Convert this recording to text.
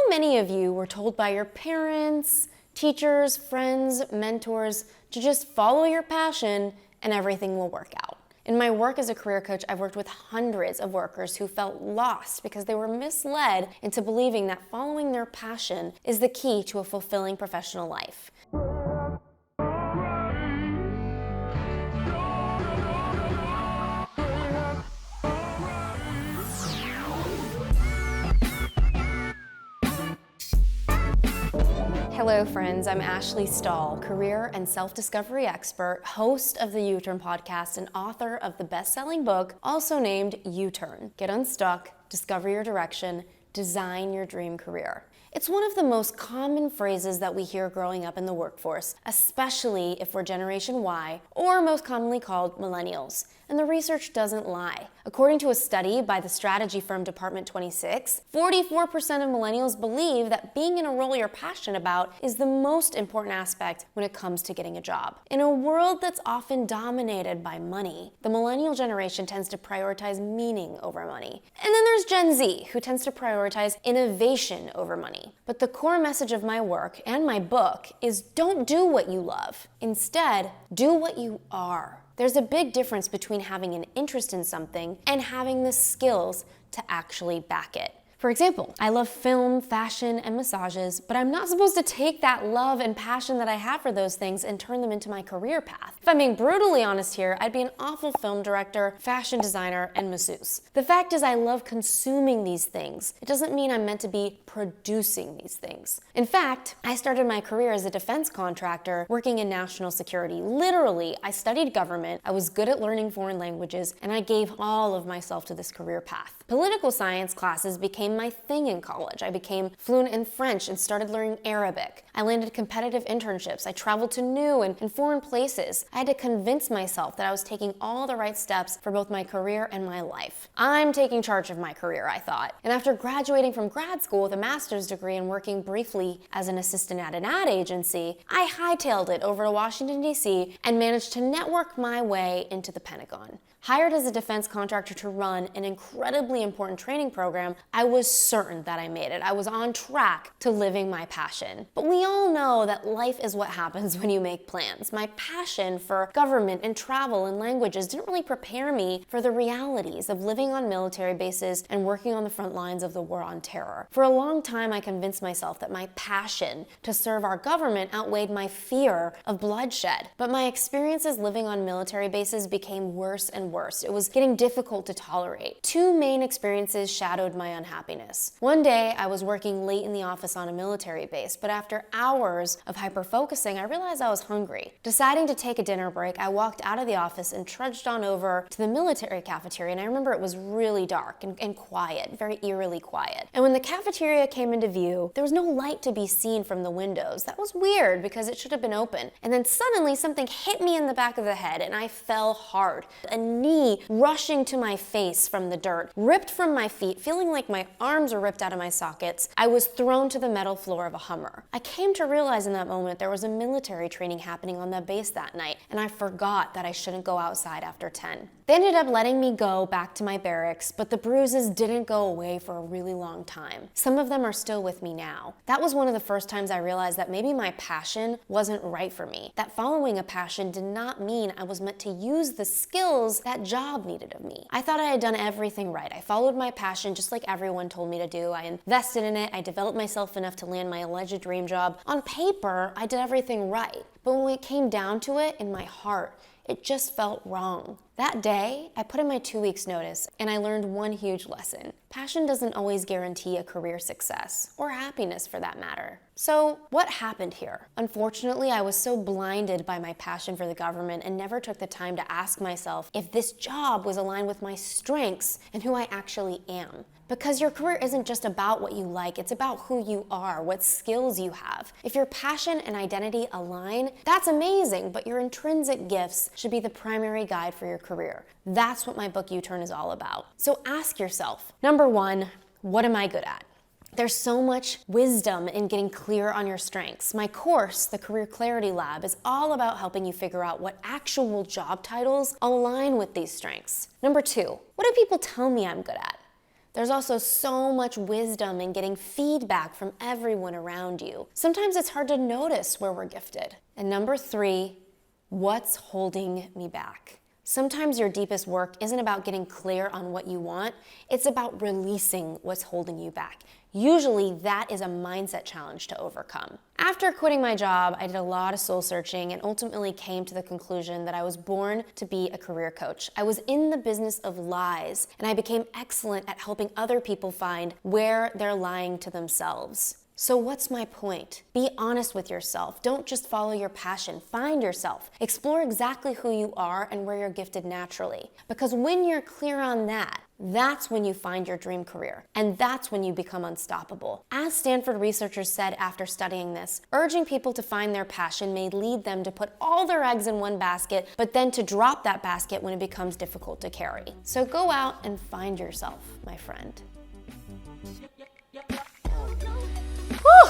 many of you were told by your parents, teachers, friends, mentors to just follow your passion and everything will work out? In my work as a career coach, I've worked with hundreds of workers who felt lost because they were misled into believing that following their passion is the key to a fulfilling professional life. Hello friends, I'm AshleyStahl, career and self-discovery expert, host of the U-Turn podcast, and author of the best-selling book, also named U-Turn. Get unstuck, discover your direction, design your dream career. It's one of the most common phrases that we hear growing up in the workforce, especially if we're Generation Y, or most commonly called millennials. And the research doesn't lie. According to a study by the strategy firm Department 26, 44% of millennials believe that being in a role you're passionate about is the most important aspect when it comes to getting a job. In a world that's often dominated by money, the millennial generation tends to prioritize meaning over money. And then there's Gen Z, who tends to prioritize innovation over money. But the core message of my work and my book is don't do what you love. Instead, do what you are. There's a big difference between having an interest in something and having the skills to actually back it. For example, I love film, fashion, and massages, but I'm not supposed to take that love and passion that I have for those things and turn them into my career path. If I'm being brutally honest here, I'd be an awful film director, fashion designer, and masseuse. The fact is I love consuming these things. It doesn't mean I'm meant to be producing these things. In fact, I started my career as a defense contractor working in national security. Literally, I studied government, I was good at learning foreign languages, and I gave all of myself to this career path. Political science classes became my thing in college. I became fluent in French and started learning Arabic. I landed competitive internships. I traveled to new and foreign places. I had to convince myself that I was taking all the right steps for both my career and my life. I'm taking charge of my career, I thought. And after graduating from grad school with a master's degree and working briefly as an assistant at an ad agency, I hightailed it over to Washington, D.C. and managed to network my way into the Pentagon. Hired as a defense contractor to run an incredibly important training program, I was certain that I made it. I was on track to living my passion. But we all know that life is what happens when you make plans. My passion for government and travel and languages didn't really prepare me for the realities of living on military bases and working on the front lines of the war on terror. For a long time, I convinced myself that my passion to serve our government outweighed my fear of bloodshed. But my experiences living on military bases became worse and worse. It was getting difficult to tolerate. Two main experiences shadowed my unhappiness. One day, I was working late in the office on a military base, but after hours of hyper-focusing, I realized I was hungry. Deciding to take a dinner break, I walked out of the office and trudged on over to the military cafeteria, and I remember it was really dark and quiet, very eerily quiet. And when the cafeteria came into view, there was no light to be seen from the windows. That was weird because it should have been open. And then suddenly something hit me in the back of the head and I fell hard. A knee rushing to my face from the dirt, ripped from my feet, feeling like my arms were ripped out of my sockets. I was thrown to the metal floor of a Hummer. I came to realize in that moment there was a military training happening on the base that night, and I forgot that I shouldn't go outside after 10. They ended up letting me go back to my barracks, but the bruises didn't go away for a really long time. Some of them are still with me now. That was one of the first times I realized that maybe my passion wasn't right for me. That following a passion did not mean I was meant to use the skills that job needed of me. I thought I had done everything right. I followed my passion just like everyone told me to do. I invested in it. I developed myself enough to land my alleged dream job. On paper, I did everything right. But when it came down to it, in my heart, it just felt wrong. That day, I put in my 2 weeks notice and I learned one huge lesson. Passion doesn't always guarantee a career success, or happiness for that matter. So what happened here? Unfortunately, I was so blinded by my passion for the government and never took the time to ask myself if this job was aligned with my strengths and who I actually am. Because your career isn't just about what you like, it's about who you are, what skills you have. If your passion and identity align, that's amazing, but your intrinsic gifts should be the primary guide for your career. That's what my book U-Turn is all about. So ask yourself, number one, what am I good at? There's so much wisdom in getting clear on your strengths. My course, the Career Clarity Lab, is all about helping you figure out what actual job titles align with these strengths. Number two, what do people tell me I'm good at? There's also so much wisdom in getting feedback from everyone around you. Sometimes it's hard to notice where we're gifted. And number 3, what's holding me back? Sometimes your deepest work isn't about getting clear on what you want, it's about releasing what's holding you back. Usually that is a mindset challenge to overcome. After quitting my job, I did a lot of soul searching and ultimately came to the conclusion that I was born to be a career coach. I was in the business of lies, and I became excellent at helping other people find where they're lying to themselves. So what's my point? Be honest with yourself. Don't just follow your passion. Find yourself. Explore exactly who you are and where you're gifted naturally. Because when you're clear on that, that's when you find your dream career. And that's when you become unstoppable. As Stanford researchers said after studying this, urging people to find their passion may lead them to put all their eggs in one basket, but then to drop that basket when it becomes difficult to carry. So go out and find yourself, my friend. Whew.